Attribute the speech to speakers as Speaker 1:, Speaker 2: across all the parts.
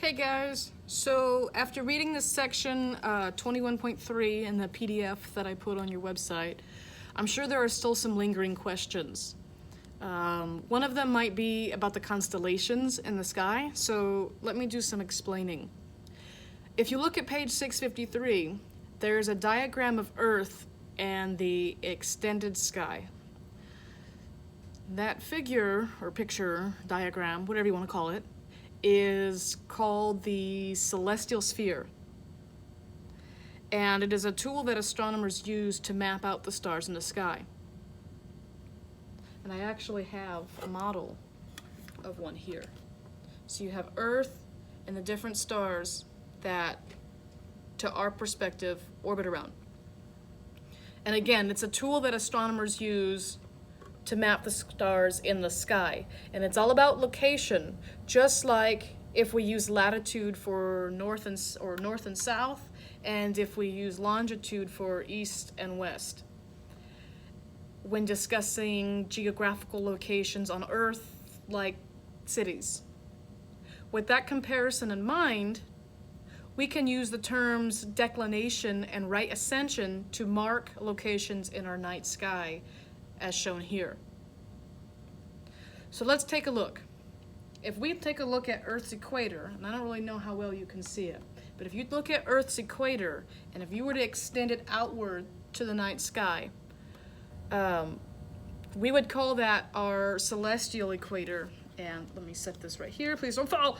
Speaker 1: Hey guys, so after reading this section 21.3 in the PDF that I put on your website, I'm sure there are still some lingering questions. One of them might be about the constellations in the sky, so let me do some explaining. If you look at page 653, there's a diagram of Earth and the extended sky. That figure, or picture, diagram, whatever you want to call it, is called the celestial sphere. And it is a tool that astronomers use to map out the stars in the sky. And I actually have a model of one here. So you have Earth and the different stars that, to our perspective, orbit around. And again, it's a tool that astronomers use to map the stars in the sky. And it's all about location, just like if we use latitude for north and south, and if we use longitude for east and west. When discussing geographical locations on Earth, like cities. With that comparison in mind, we can use the terms declination and right ascension to mark locations in our night sky, as shown here. So let's take a look. If we take a look at Earth's equator, and I don't really know how well you can see it, but if you look at Earth's equator, and if you were to extend it outward to the night sky, we would call that our celestial equator. And let me set this right here, please don't fall.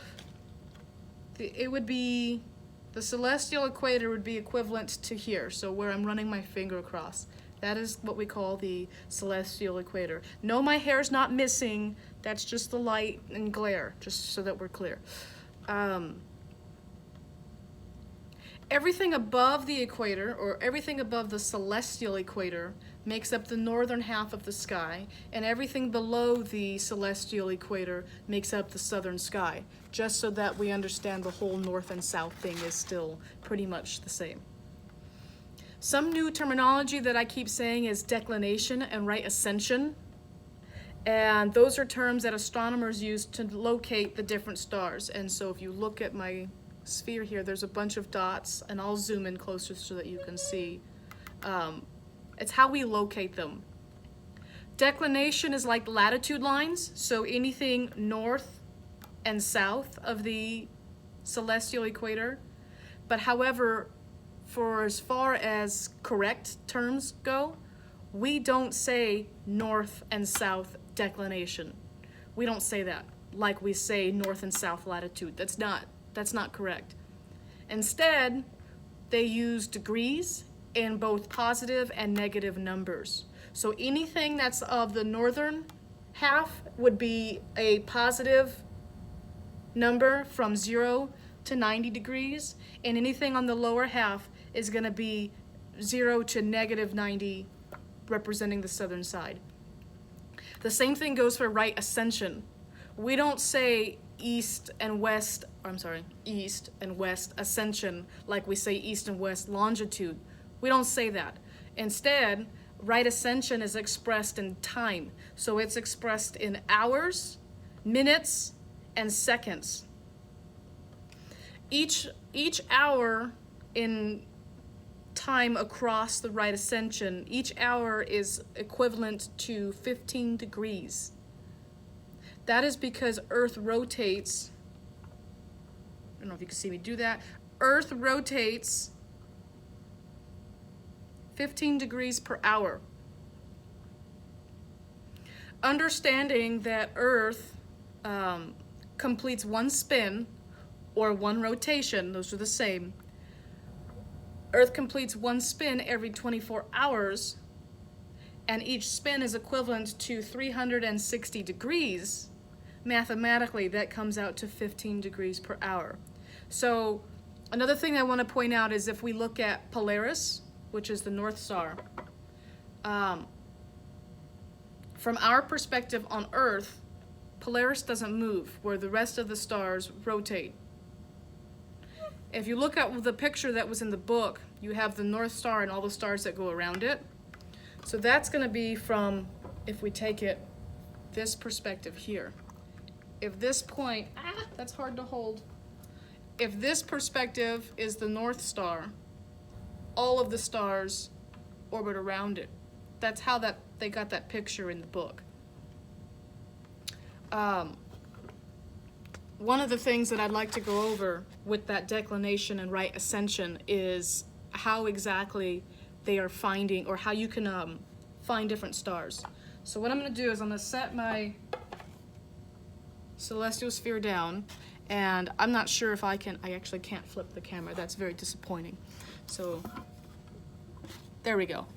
Speaker 1: It would be, the celestial equator would be equivalent to here, so where I'm running my finger across. That is what we call the celestial equator. No, my hair's not missing. That's just the light and glare, just so that we're clear. Everything above the equator, or everything above the celestial equator, makes up the northern half of the sky, and everything below the celestial equator makes up the southern sky, just so that we understand the whole north and south thing is still pretty much the same. Some new terminology that I keep saying is declination and right ascension. And those are terms that astronomers use to locate the different stars. And so if you look at my sphere here, there's a bunch of dots, and I'll zoom in closer so that you can see. It's how we locate them. Declination is like latitude lines, so anything north and south of the celestial equator. But however, for as far as correct terms go, we don't say north and south declination. We don't say that like we say north and south latitude. That's not correct. Instead, they use degrees in both positive and negative numbers. So anything that's of the northern half would be a positive number from 0 to 90 degrees, and anything on the lower half is going to be 0 to negative 90, representing the southern side. The same thing goes for right ascension. We don't say east and west ascension like we say east and west longitude. We don't say that. Instead, right ascension is expressed in time. So it's expressed in hours, minutes, and seconds. Each hour in time across the right ascension, each hour is equivalent to 15 degrees. That is because Earth rotates, I don't know if you can see me do that, Earth rotates 15 degrees per hour. Understanding that Earth completes one spin or one rotation, those are the same. Earth completes one spin every 24 hours, and each spin is equivalent to 360 degrees. Mathematically, that comes out to 15 degrees per hour. So another thing I want to point out is if we look at Polaris, which is the North Star, from our perspective on Earth, Polaris doesn't move, where the rest of the stars rotate. If you look at the picture that was in the book, you have the North Star and all the stars that go around it. So that's going to be from, if we take it, this perspective here. If this point, that's hard to hold. if this perspective is the North Star, all of the stars orbit around it. That's how they got that picture in the book. One of the things that I'd like to go over with that declination and right ascension is how exactly they are finding, or how you can find different stars. So what I'm going to do is I'm going to set my celestial sphere down, and I'm not sure if I actually can't flip the camera. That's very disappointing. So there we go.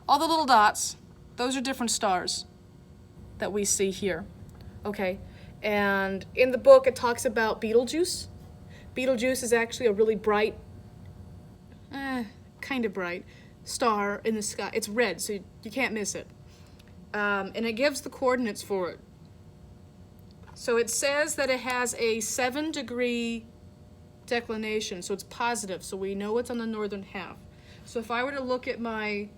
Speaker 1: All the little dots, those are different stars that we see here. Okay, and in the book it talks about Betelgeuse. Betelgeuse is actually a really bright, kind of bright star in the sky. It's red, so you can't miss it. And it gives the coordinates for it. So it says that it has a 7-degree declination, so it's positive, so we know it's on the northern half. So if I were to look at my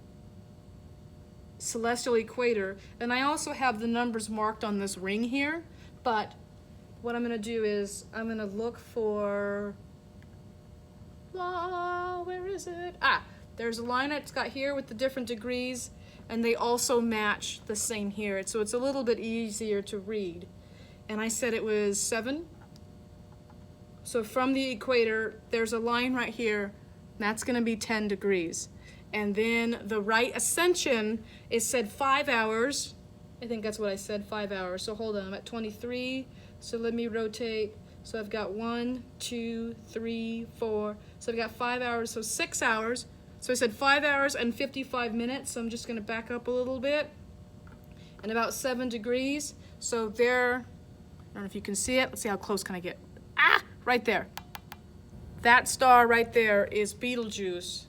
Speaker 1: celestial equator, and I also have the numbers marked on this ring here, but what I'm going to do is I'm going to look for, where is it? There's a line it's got here with the different degrees, and they also match the same here, so it's a little bit easier to read. And I said it was 7. So from the equator, there's a line right here, that's going to be 10 degrees. And then the right ascension is said 5 hours. I think that's what I said, 5 hours. So hold on, I'm at 23. So let me rotate. So I've got 1, 2, 3, 4. So I've got 5 hours, so 6 hours. So I said 5 hours and 55 minutes. So I'm just going to back up a little bit. And about 7 degrees. So there, I don't know if you can see it. Let's see how close can I get. Right there. That star right there is Betelgeuse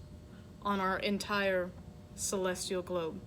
Speaker 1: on our entire celestial globe.